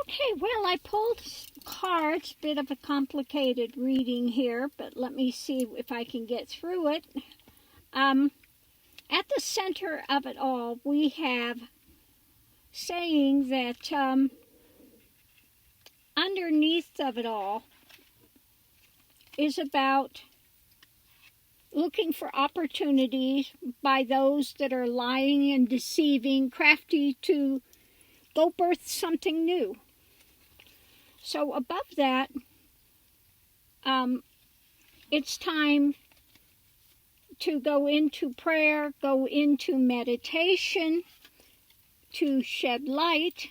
Okay, well, I pulled cards, bit of a complicated reading here, but let me see if I can get through it. At the center of it all, we have saying that underneath of it all is about looking for opportunities by those that are lying and deceiving, crafty to go birth something new. So above that, it's time to go into prayer, go into meditation, to shed light,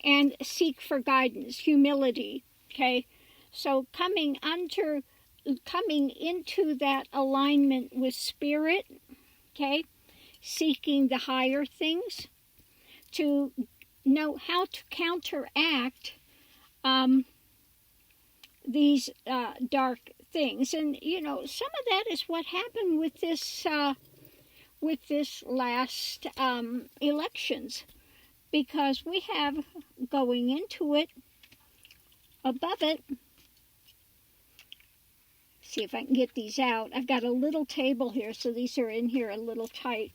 and seek for guidance, humility, okay? So coming into that alignment with spirit, okay? Seeking the higher things, to know how to counteract these dark things. And, you know, some of that is what happened with this last elections, because we have going into it, above it, see if I can get these out. I've got a little table here, so these are in here a little tight.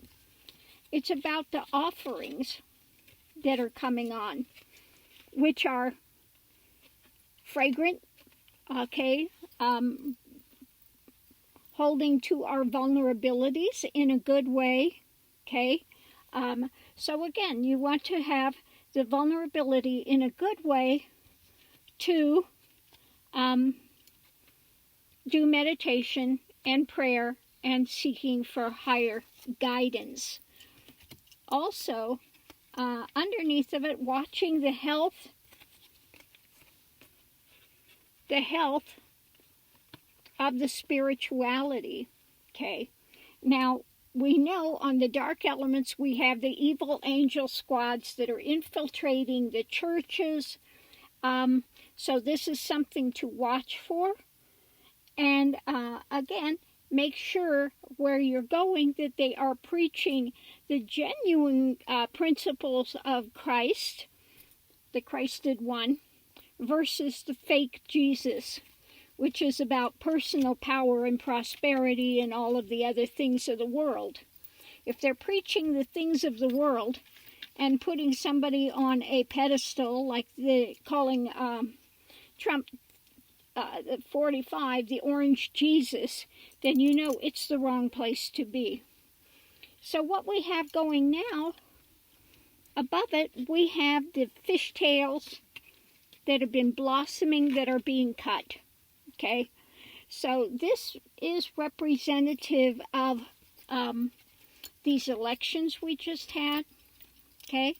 It's about the offerings that are coming on, which are fragrant, okay, holding to our vulnerabilities in a good way, okay. So again, you want to have the vulnerability in a good way to do meditation and prayer and seeking for higher guidance. Also, underneath of it, watching the health of the spirituality, okay. Now, we know on the dark elements we have the evil angel squads that are infiltrating the churches. So this is something to watch for. And again, make sure where you're going that they are preaching the genuine principles of Christ, the Christed one, versus the fake Jesus, which is about personal power and prosperity and all of the other things of the world. If they're preaching the things of the world and putting somebody on a pedestal, like calling Trump 45 the orange Jesus, then you know it's the wrong place to be. So what we have going now, above it, we have the fishtails that have been blossoming that are being cut. Okay, so this is representative of these elections we just had, okay,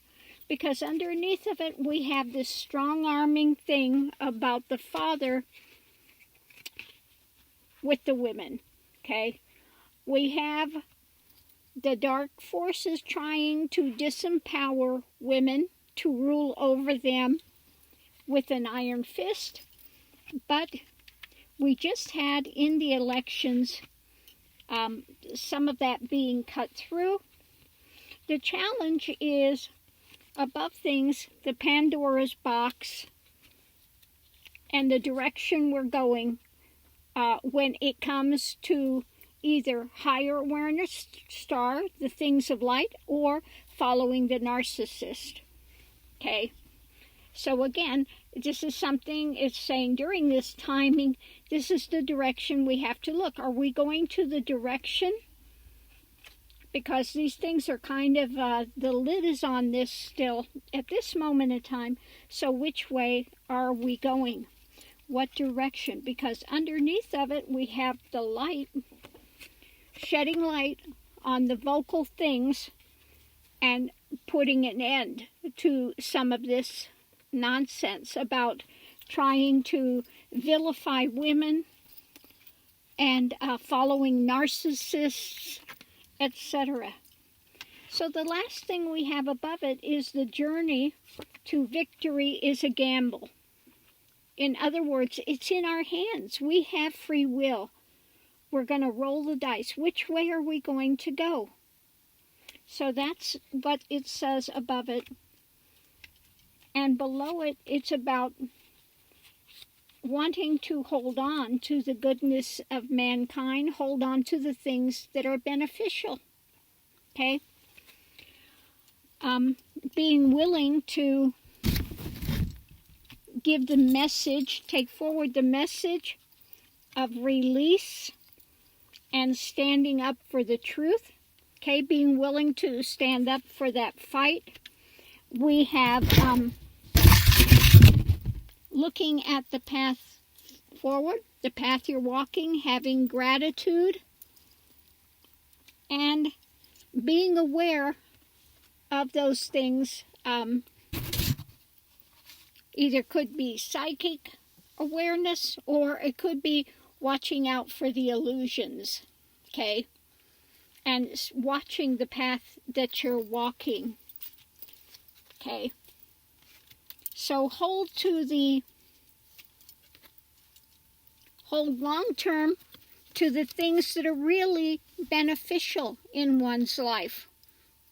because underneath of it we have this strong-arming thing about the Father with the women, okay. We have the dark forces trying to disempower women, to rule over them with an iron fist, but we just had in the elections some of that being cut through. The challenge is, above things, the Pandoras Box and the direction we're going when it comes to either higher awareness star, the things of light, or following the narcissist. Okay? So again, this is something it's saying during this timing, this is the direction we have to look. Are we going to the direction? Because these things are kind of, the lid is on this still at this moment in time. So which way are we going? What direction? Because underneath of it, we have the light, shedding light on the vocal things and putting an end to some of this nonsense about trying to vilify women and following narcissists, etc. So the last thing we have above it is the journey to victory is a gamble. In other words, it's in our hands. We have free will. We're going to roll the dice. Which way are we going to go? So that's what it says above it. And below it, it's about wanting to hold on to the goodness of mankind, hold on to the things that are beneficial, okay? Being willing to give the message, take forward the message of release and standing up for the truth, okay? Being willing to stand up for that fight. We have looking at the path forward, the path you're walking, having gratitude, and being aware of those things. Either could be psychic awareness, or it could be watching out for the illusions, okay? And watching the path that you're walking, okay? So hold long-term to the things that are really beneficial in one's life,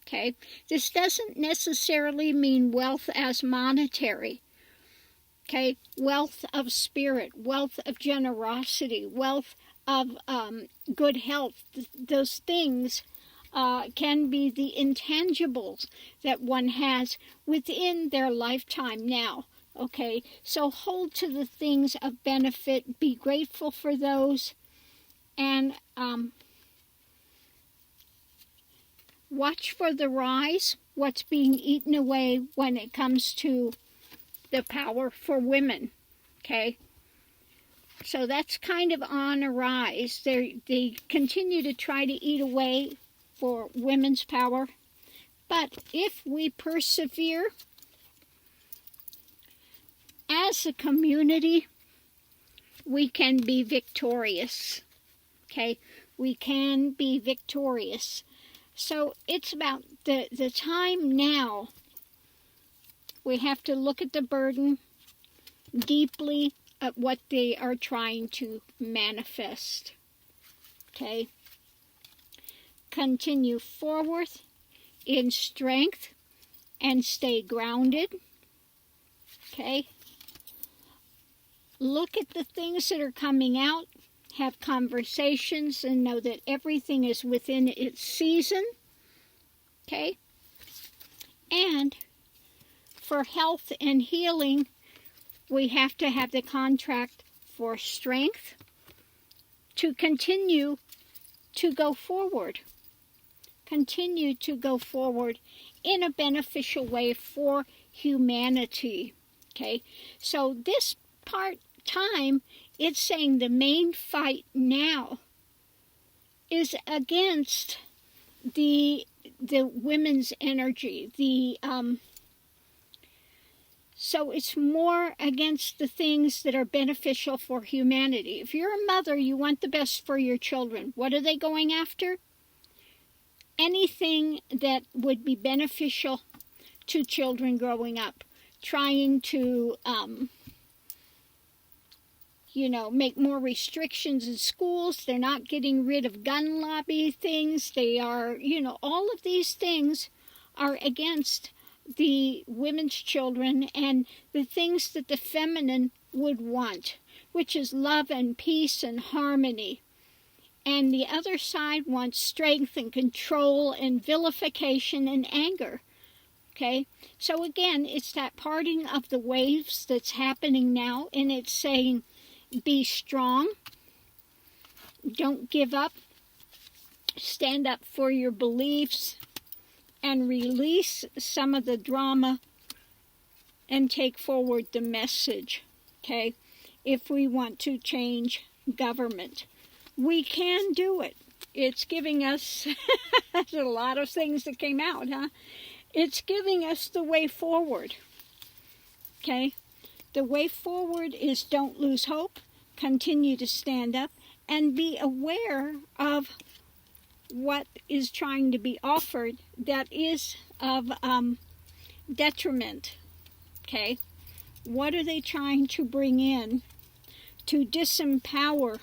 okay? This doesn't necessarily mean wealth as monetary, okay? Wealth of spirit, wealth of generosity, wealth of good health. Those things can be the intangibles that one has within their lifetime now, okay? So hold to the things of benefit, be grateful for those, and watch for the rise, what's being eaten away when it comes to the power for women, okay? So that's kind of on a rise. They continue to try to eat away for women's power. But if we persevere as a community, we can be victorious, okay? We can be victorious. So it's about the time now. We have to look at the burden deeply at what they are trying to manifest, okay? Continue forward in strength and stay grounded, okay? Look at the things that are coming out, have conversations, and know that everything is within its season, okay? And for health and healing, we have to have the contract for strength to continue to go forward. Continue to go forward in a beneficial way for humanity, okay? So this time, it's saying the main fight now is against the women's energy, so it's more against the things that are beneficial for humanity. If you're a mother, you want the best for your children. What are they going after? Anything that would be beneficial to children growing up. Trying to, make more restrictions in schools. They're not getting rid of gun lobby things. They are, all of these things are against the women's children and the things that the feminine would want, which is love and peace and harmony. And the other side wants strength and control and vilification and anger, okay? So again, it's that parting of the waves that's happening now, and it's saying, be strong, don't give up, stand up for your beliefs, and release some of the drama and take forward the message, okay? If we want to change government, we can do it. It's giving us a lot of things that came out, huh? It's giving us the way forward, okay? The way forward is don't lose hope, continue to stand up, and be aware of what is trying to be offered that is of detriment, okay? What are they trying to bring in to disempower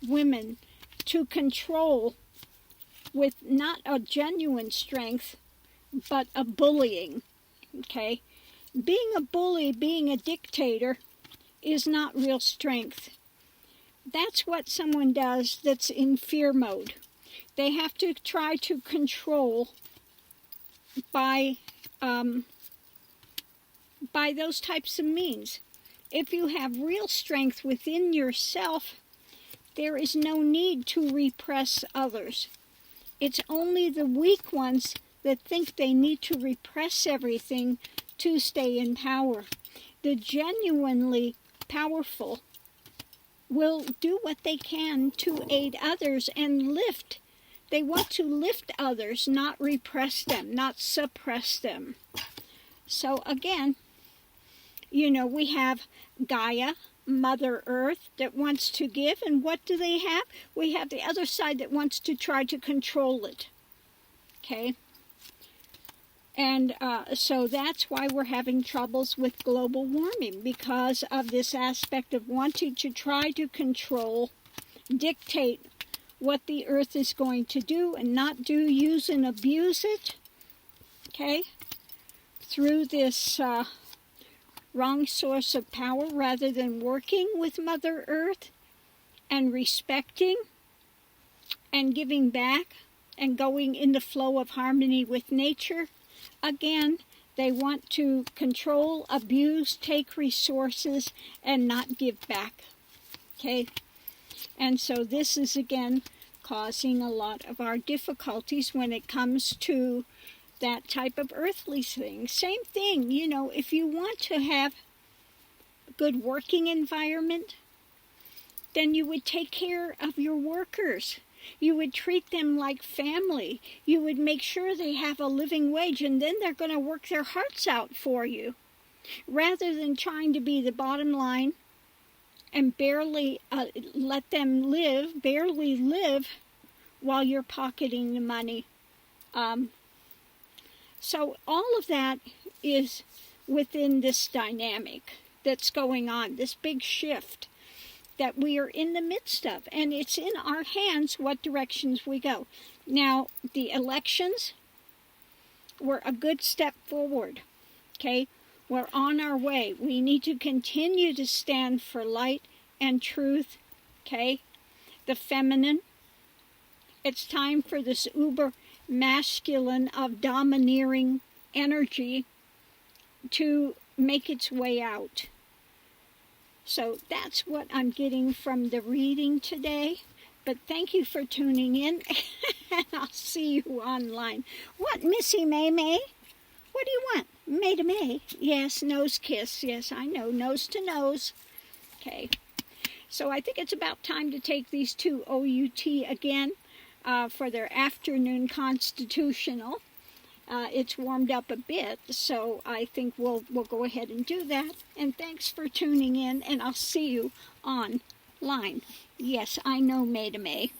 women, to control with not a genuine strength, but a bullying, okay? being a bully, being a dictator, is not real strength. That's what someone does that's in fear mode. They have to try to control by those types of means. If you have real strength within yourself, there is no need to repress others. It's only the weak ones that think they need to repress everything to stay in power. The genuinely powerful will do what they can to aid others and lift. They want to lift others, not repress them, not suppress them. So again, you know, we have Gaia, Mother Earth, that wants to give, and what do they have? We have the other side that wants to try to control it. Okay? And so that's why we're having troubles with global warming, because of this aspect of wanting to try to control, dictate what the Earth is going to do and not do, use and abuse it, okay, through this wrong source of power, rather than working with Mother Earth and respecting and giving back and going in the flow of harmony with nature. Again, they want to control, abuse, take resources, and not give back. Okay? And so this is, again, causing a lot of our difficulties when it comes to that type of earthly thing. Same thing, you know, if you want to have a good working environment, then you would take care of your workers. You would treat them like family. You would make sure they have a living wage, and then they're going to work their hearts out for you, rather than trying to be the bottom line and barely let them live, barely live, while you're pocketing the money. So all of that is within this dynamic that's going on, this big shift that we are in the midst of. And it's in our hands what directions we go. Now, the elections were a good step forward, okay? We're on our way. We need to continue to stand for light and truth, okay? The feminine. It's time for this uber masculine of domineering energy to make its way out. So that's what I'm getting from the reading today. But thank you for tuning in, and I'll see you online. What, Missy May May? What do you want? May to May? Yes, nose kiss. Yes, I know, nose to nose. Okay. So I think it's about time to take these two OUT again for their afternoon constitutional. It's warmed up a bit, so I think we'll go ahead and do that. And thanks for tuning in, and I'll see you online. Yes, I know, May to May.